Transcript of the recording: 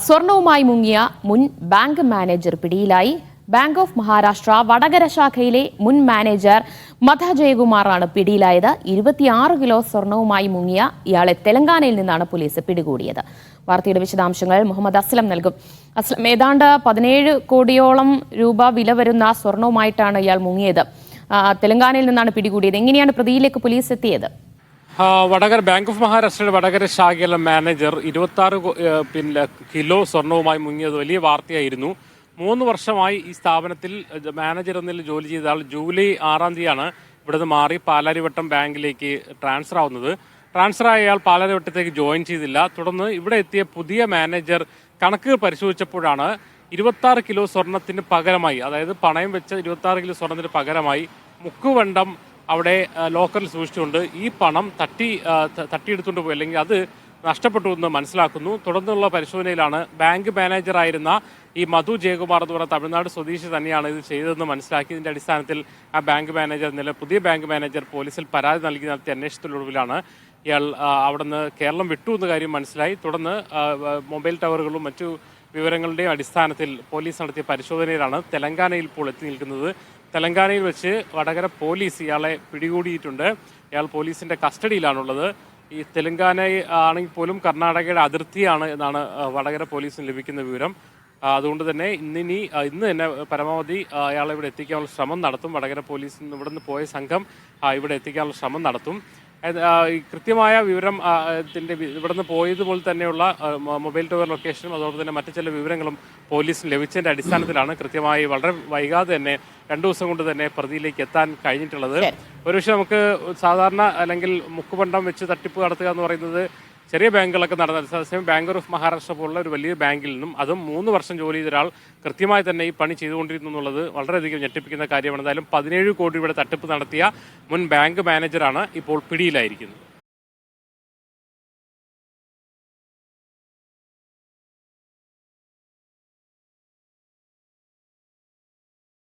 സ്വർണവുമായി മുങ്ങിയ മുൻ bank manager പിടിയിലായി. ബാങ്ക് ഓഫ് മഹാരാഷ്ട്ര വടകര ശാഖയിലെ മുൻ മാനേജർ മധ ജയകുമാറാണ് പിടിയിലായത്. 26 കിലോ സ്വർണവുമായി മുങ്ങിയ ഇയാളെ തെലങ്കാനയിൽ നിന്നാണ് പോലീസ് പിടികൂടിയത്. വാർത്തയുടെ വിശദാംശങ്ങൾ മുഹമ്മദ് അസ്ലം നൽകും. അസ്ലം, ഏതാണ്ട് 17 കോടിയോളം രൂപ വില വരുന്ന സ്വർണവുമായിട്ടാണ് ഇയാൾ മുങ്ങിയത്. തെലങ്കാനയിൽ നിന്നാണ് പിടികൂടിയത്. എങ്ങനെയാണ് പ്രതിയിലേക്ക് പോലീസ് എത്തിയത്? വടകര ബാങ്ക് ഓഫ് മഹാരാഷ്ട്രയുടെ വടകര ശാഖയിലെ മാനേജർ 26 കിലോ സ്വർണവുമായി മുങ്ങിയത് വലിയ വാർത്തയായിരുന്നു. 3 വർഷമായി ഈ സ്ഥാപനത്തിൽ മാനേജർ എന്നതിൽ ജോലി ചെയ്ത ആൾ ജൂലൈ 6-ാം തീയതിയാണ് ഇവിടുന്ന് മാറി പാലാരിവട്ടം ബാങ്കിലേക്ക് ട്രാൻസ്ഫർ ആവുന്നത്. ട്രാൻസ്ഫർ ആയ ആൾ പാലാരിവട്ടത്തേക്ക് ജോയിൻ ചെയ്തില്ല. തുടർന്ന് ഇവിടെ എത്തിയ പുതിയ മാനേജർ കണക്കുകൾ പരിശോധിച്ചപ്പോഴാണ് 26 കിലോ സ്വർണത്തിന് പകരമായി, അതായത് പണയം വെച്ച 26 കിലോ സ്വർണത്തിന് പകരമായി മുക്കുവണ്ടം അവിടെ ലോക്കറിൽ സൂക്ഷിച്ചുകൊണ്ട് ഈ പണം തട്ടിയെടുത്തുകൊണ്ട് പോയി, അല്ലെങ്കിൽ അത് നഷ്ടപ്പെട്ടു എന്ന് മനസ്സിലാക്കുന്നു. തുടർന്നുള്ള പരിശോധനയിലാണ് ബാങ്ക് മാനേജറായിരുന്ന ഈ മധു ജയകുമാർ എന്ന് പറയുന്ന തമിഴ്നാട് സ്വദേശി തന്നെയാണ് ഇത് ചെയ്തതെന്ന് മനസ്സിലാക്കി. ഇതിന്റെ അടിസ്ഥാനത്തിൽ ആ ബാങ്ക് മാനേജർ പുതിയ ബാങ്ക് മാനേജർ പോലീസിൽ പരാതി നൽകി നടത്തിയ അന്വേഷണത്തിനൊടുവിലാണ് ഇയാൾ അവിടുന്ന് കേരളം വിട്ടു എന്ന കാര്യം മനസ്സിലായി. തുടർന്ന് മൊബൈൽ ടവറുകളും മറ്റു വിവരങ്ങളുടെയും അടിസ്ഥാനത്തിൽ പോലീസ് നടത്തിയ പരിശോധനയിലാണ് തെലങ്കാനയിൽ ഇപ്പോൾ എത്തി നിൽക്കുന്നത്. തെലങ്കാനയിൽ വെച്ച് വടകര പോലീസ് ഇയാളെ പിടികൂടിയിട്ടുണ്ട്. ഇയാൾ പോലീസിന്റെ കസ്റ്റഡിയിലാണുള്ളത്. ഈ തെലങ്കാന ആണെങ്കിൽ പോലും കർണാടകയുടെ അതിർത്തിയാണ് എന്നാണ് വടകര പോലീസിന് ലഭിക്കുന്ന വിവരം. അതുകൊണ്ട് തന്നെ ഇന്ന് തന്നെ പരമാവധി അയാളെ ഇവിടെ എത്തിക്കാനുള്ള ശ്രമം നടത്തും. വടകര പോലീസിൽ നിന്ന് ഇവിടുന്ന് പോയ സംഘം ഇവിടെ എത്തിക്കാനുള്ള ശ്രമം നടത്തും. കൃത്യമായ വിവരം ഇവിടുന്ന് പോയതുപോലെ തന്നെയുള്ള മൊബൈൽ ടവർ ലൊക്കേഷനും അതോടൊപ്പം തന്നെ മറ്റു ചില വിവരങ്ങളും പോലീസിന് ലഭിച്ചതിന്റെ അടിസ്ഥാനത്തിലാണ് കൃത്യമായി വളരെ വൈകാതെ തന്നെ 2 ദിവസം കൊണ്ട് തന്നെ പ്രതിയിലേക്ക് എത്താൻ കഴിഞ്ഞിട്ടുള്ളത്. ഒരുപക്ഷെ നമുക്ക് സാധാരണ അല്ലെങ്കിൽ മുക്കുപണ്ടം വെച്ച് തട്ടിപ്പ് നടത്തുക എന്ന് പറയുന്നത് ചെറിയ ബാങ്കുകളൊക്കെ നടന്ന അതേസമയം ബാങ്ക് ഓഫ് മഹാരാഷ്ട്ര പോലുള്ള ഒരു വലിയ ബാങ്കിൽ നിന്നും അതും 3 വർഷം ജോലി ചെയ്ത ഒരാൾ കൃത്യമായി തന്നെ ഈ പണി ചെയ്തുകൊണ്ടിരുന്നു എന്നുള്ളത് വളരെയധികം ഞെട്ടിപ്പിക്കുന്ന കാര്യമാണ്. എന്തായാലും 17 കോടി രൂപയുടെ തട്ടിപ്പ് നടത്തിയ മുൻ ബാങ്ക് മാനേജറാണ് ഇപ്പോൾ പിടിയിലായിരിക്കുന്നത്.